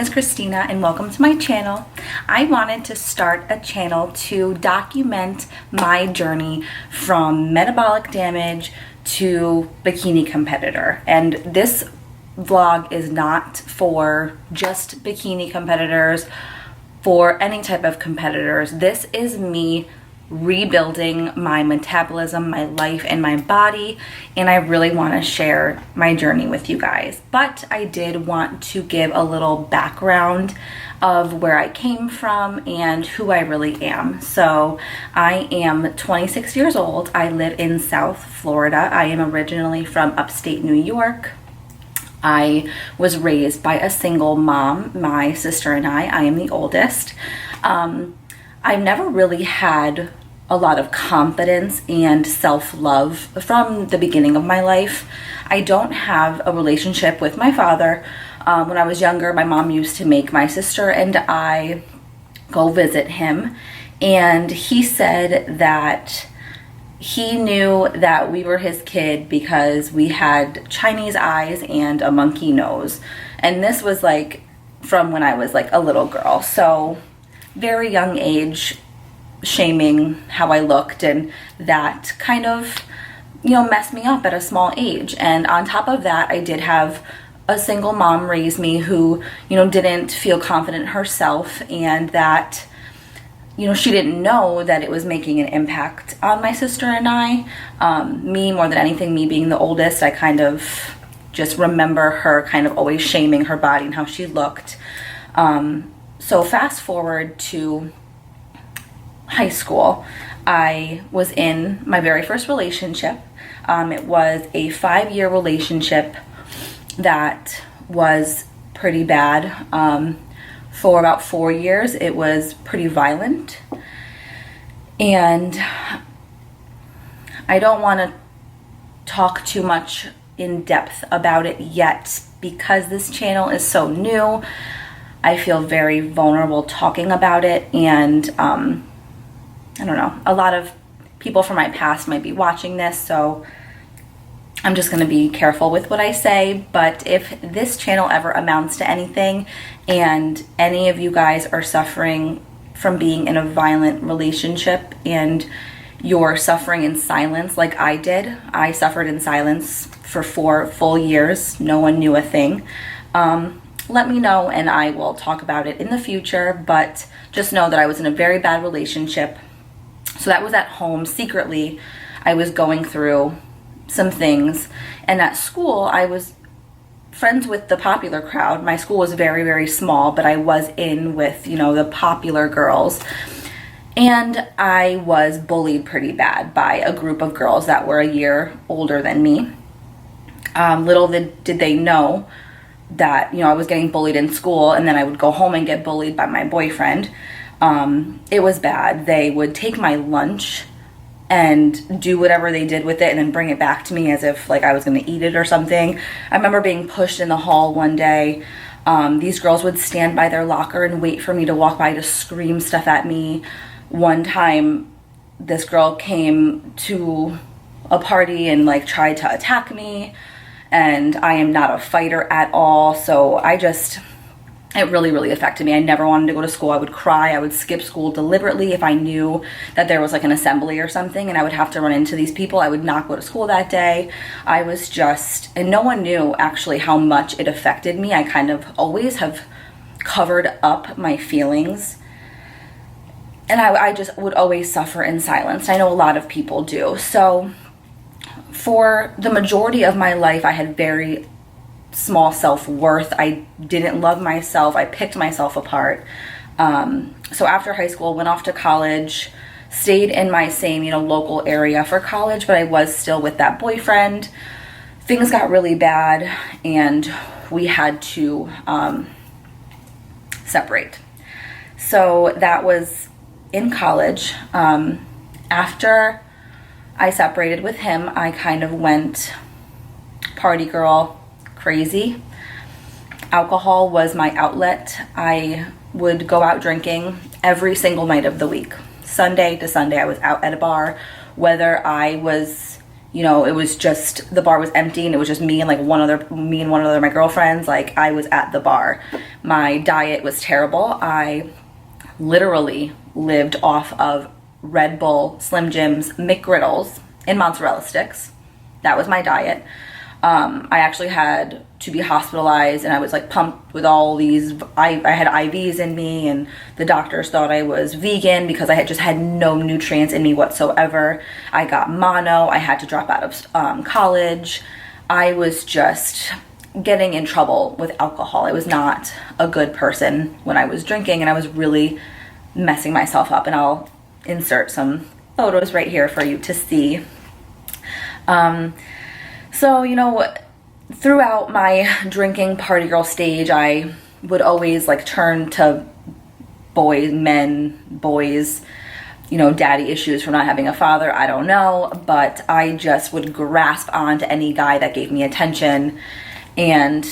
is Christina and welcome to my channel. I wanted to start a channel to document my journey from metabolic damage to bikini competitor. And this vlog is not for just bikini competitors, for any type of competitors. This is me rebuilding my metabolism, my life, and my body, and I really want to share my journey with you guys. But I did want to give a little background of where I came from and who I really am. So I am 26 years old. I live in South Florida. I am originally from upstate New York. I was raised by a single mom, my sister and I am the oldest. I've never really had a lot of confidence and self-love from the beginning of my life. I don't have a relationship with my father. When I was younger, my mom used to make my sister and I go visit him, and he said that he knew that we were his kid because we had Chinese eyes and a monkey nose. And this was like from when I was like a little girl. So very young age, shaming how I looked, and that kind of, messed me up at a small age. And on top of that, I did have a single mom raise me who, didn't feel confident herself, and that, she didn't know that it was making an impact on my sister and I. Me, more than anything, me being the oldest, I kind of just remember her kind of always shaming her body and how she looked. So fast forward to high school, I was in my very first relationship. It was a 5-year relationship that was pretty bad. For about 4 years, it was pretty violent. And I don't want to talk too much in depth about it yet because this channel is so new. I feel very vulnerable talking about it, and I don't know, a lot of people from my past might be watching this, so I'm just going to be careful with what I say. But if this channel ever amounts to anything and any of you guys are suffering from being in a violent relationship and you're suffering in silence like I did, I suffered in silence for 4 full years, no one knew a thing, let me know and I will talk about it in the future. But just know that I was in a very bad relationship. So that was at home. Secretly, I was going through some things. And at school, I was friends with the popular crowd. My school was very, very small, but I was in with, the popular girls. And I was bullied pretty bad by a group of girls that were a year older than me. Little did they know that, I was getting bullied in school, and then I would go home and get bullied by my boyfriend. It was bad. They would take my lunch and do whatever they did with it and then bring it back to me as if like I was going to eat it or something. I remember being pushed in the hall one day. These girls would stand by their locker and wait for me to walk by to scream stuff at me. One time, this girl came to a party and like tried to attack me, and I am not a fighter at all, so it really, really affected me. I never wanted to go to school. I would cry. I would skip school deliberately if I knew that there was like an assembly or something and I would have to run into these people. I would not go to school that day. I was and no one knew actually how much it affected me. I kind of always have covered up my feelings, and I just would always suffer in silence. I know a lot of people do. So for the majority of my life, I had very small self-worth. I didn't love myself. I picked myself apart. So after high school, went off to college, stayed in my same, local area for college, but I was still with that boyfriend. Things got really bad and we had to separate. So that was in college. After I separated with him, I kind of went party girl crazy. Alcohol was my outlet. I would go out drinking every single night of the week. Sunday to Sunday, I was out at a bar, whether I was you know, it was just, the bar was empty and it was just me and like one other of my girlfriends. Like, I was at the bar. My diet was terrible. I literally lived off of Red Bull, Slim Jims, McGriddles, and mozzarella sticks. That was my diet. I actually had to be hospitalized, and I was like pumped with all these, I had IVs in me, and the doctors thought I was vegan because I had no nutrients in me whatsoever. I got mono. I had to drop out of college. I was just getting in trouble with alcohol. I was not a good person when I was drinking, and I was really messing myself up, and I'll insert some photos right here for you to see. So, you know, throughout my drinking party girl stage, I would always like turn to boys, you know, daddy issues from not having a father. I don't know, but I just would grasp onto any guy that gave me attention and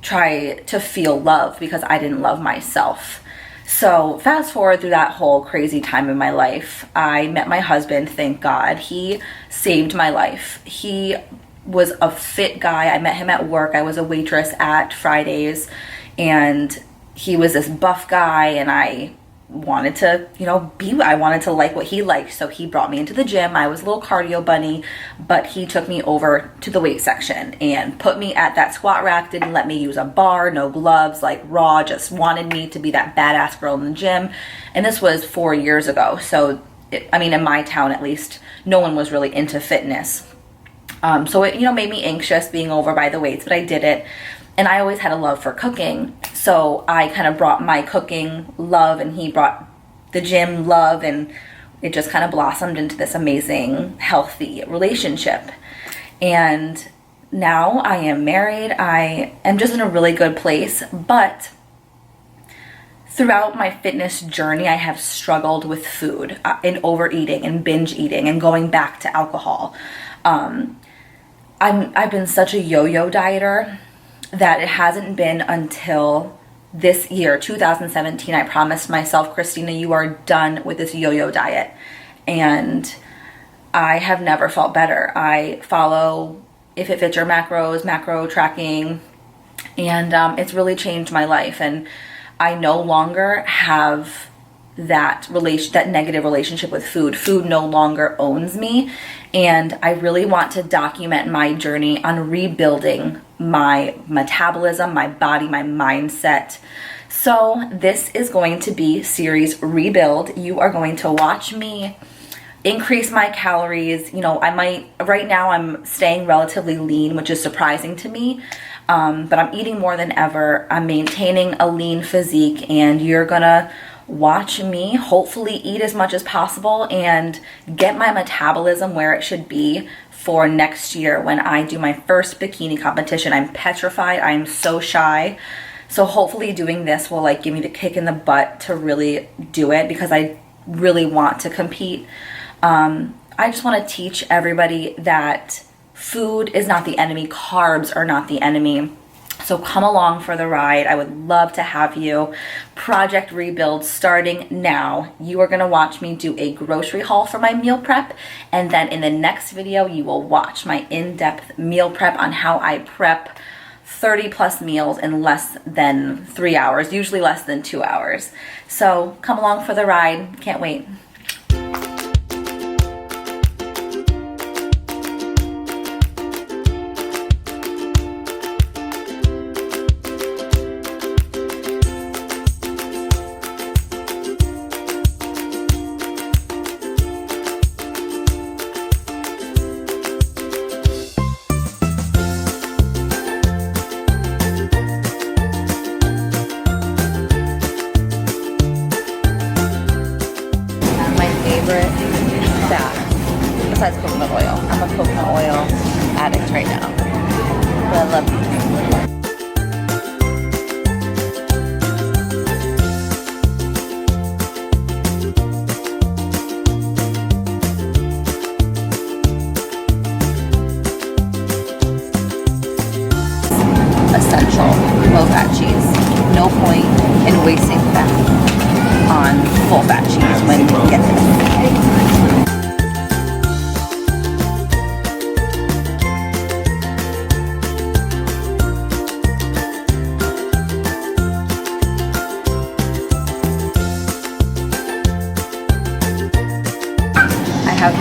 try to feel love because I didn't love myself. So fast forward through that whole crazy time in my life, I met my husband, thank God. He saved my life. He was a fit guy. I met him at work. I was a waitress at Fridays, and he was this buff guy, and I wanted to, you know, I wanted to like what he liked. So he brought me into the gym. I was a little cardio bunny, but he took me over to the weight section and put me at that squat rack, didn't let me use a bar, no gloves, like raw, just wanted me to be that badass girl in the gym. And this was 4 years ago. So, I mean, in my town, at least, no one was really into fitness. So it, you know, made me anxious being over by the weights, but I did it. And I always had a love for cooking. So I kind of brought my cooking love, and he brought the gym love, and it just kind of blossomed into this amazing, healthy relationship. And now I am married. I am just in a really good place. But throughout my fitness journey, I have struggled with food and overeating and binge eating and going back to alcohol. I've been such a yo-yo dieter that it hasn't been until this year, 2017, I promised myself, Xtina, you are done with this yo-yo diet. And I have never felt better. I follow If It Fits Your Macros, macro tracking, and it's really changed my life. And I no longer have that negative relationship with food. Food no longer owns me, and I really want to document my journey on rebuilding my metabolism, my body, my mindset. So this is going to be series Rebuild. You are going to watch me increase my calories. You know, right now I'm staying relatively lean, which is surprising to me, but I'm eating more than ever. I'm maintaining a lean physique, and you're gonna watch me hopefully eat as much as possible and get my metabolism where it should be for next year when I do my first bikini competition. I'm petrified. I'm so shy. So hopefully doing this will like give me the kick in the butt to really do it, because I really want to compete. I just want to teach everybody that food is not the enemy. Carbs are not the enemy. So come along for the ride. I would love to have you. Project Rebuild starting now. You are going to watch me do a grocery haul for my meal prep. And then in the next video, you will watch my in-depth meal prep on how I prep 30 plus meals in less than 3 hours, usually less than 2 hours. So come along for the ride. Can't wait. Besides coconut oil. I'm a coconut oil addict right now. But I love these. Essential low-fat cheese. No point in wasting fat on full-fat cheese when you get this.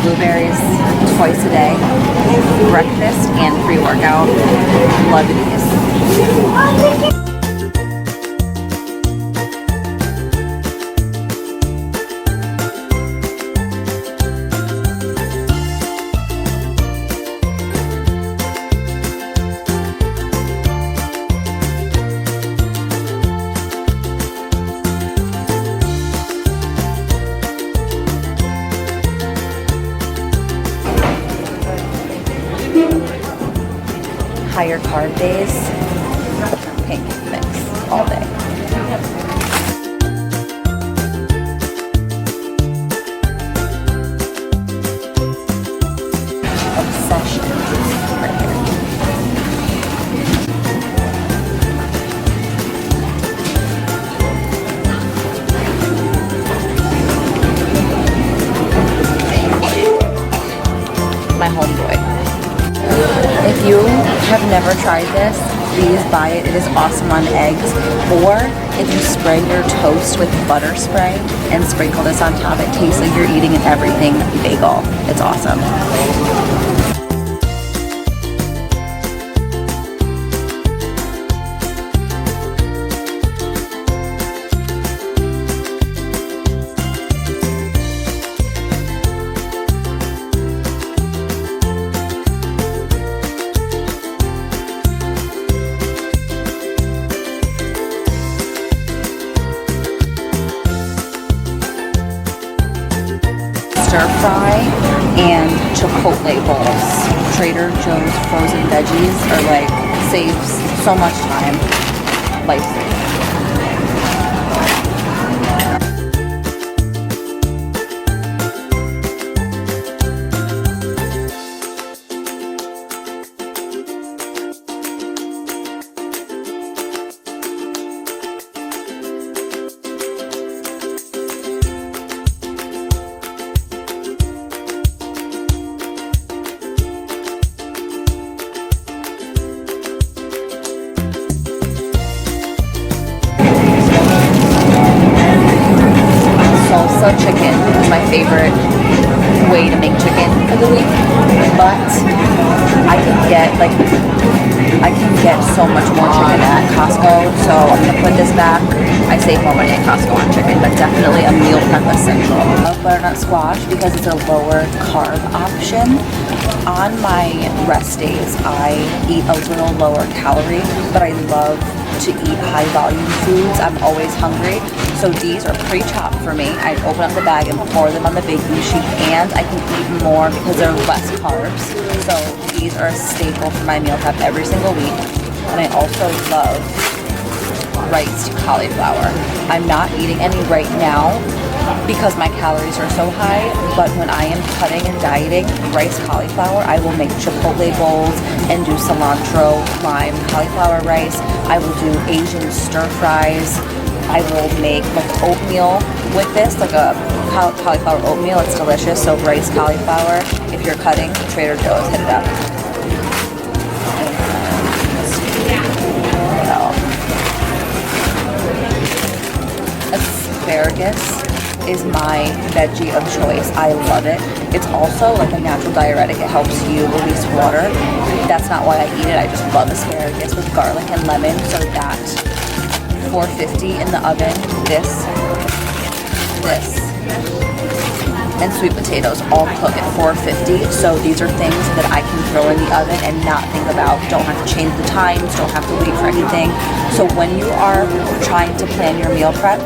blueberries twice a day, breakfast and pre-workout. Love these. Higher carb days, pink mix all day. Obsession right here. My homeboy. If you have never tried this, please buy it. It is awesome on eggs. Or if you spray your toast with butter spray and sprinkle this on top, it tastes like you're eating an everything bagel. It's awesome. Stir fry and chipotle bowls. Trader Joe's frozen veggies are like, saves so much time. Lifesaving. Salsa chicken is my favorite way to make chicken for the week, but I can get so much more chicken at Costco, so I'm gonna put this back. I save more money at Costco on chicken, but definitely a meal prep essential. I love butternut squash because it's a lower carb option. On my rest days, I eat a little lower calorie, but I love to eat high volume foods. I'm always hungry. So these are pre-chopped for me. I open up the bag and pour them on the baking sheet, and I can eat more because they're less carbs. So these are a staple for my meal prep every single week. And I also love riced cauliflower. I'm not eating any right now because my calories are so high, but when I am cutting and dieting riced cauliflower, I will make chipotle bowls and do cilantro, lime, cauliflower rice. I will do Asian stir fries. I will make like oatmeal with this, like a cauliflower oatmeal. It's delicious. So riced cauliflower. If you're cutting, Trader Joe's, hit it up. Asparagus is my veggie of choice. I love it. It's also like a natural diuretic. It helps you release water. That's not why I eat it. I just love asparagus with garlic and lemon. So that 450 in the oven. This, and sweet potatoes all cook at 450. So these are things that I can throw in the oven and not think about. Don't have to change the times. Don't have to wait for anything. So when you are trying to plan your meal prep,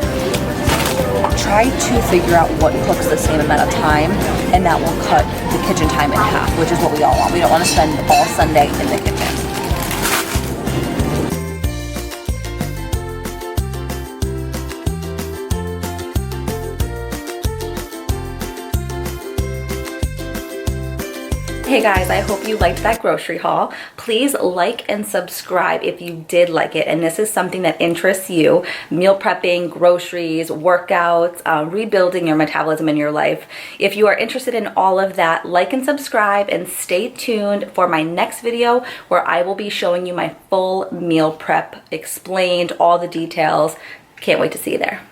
try to figure out what cooks the same amount of time, and that will cut the kitchen time in half, which is what we all want. We don't want to spend all Sunday in the kitchen. Hey guys, I hope you liked that grocery haul. Please like and subscribe if you did like it and this is something that interests you. Meal prepping, groceries, workouts, rebuilding your metabolism in your life. If you are interested in all of that, like and subscribe and stay tuned for my next video where I will be showing you my full meal prep, explained all the details. Can't wait to see you there.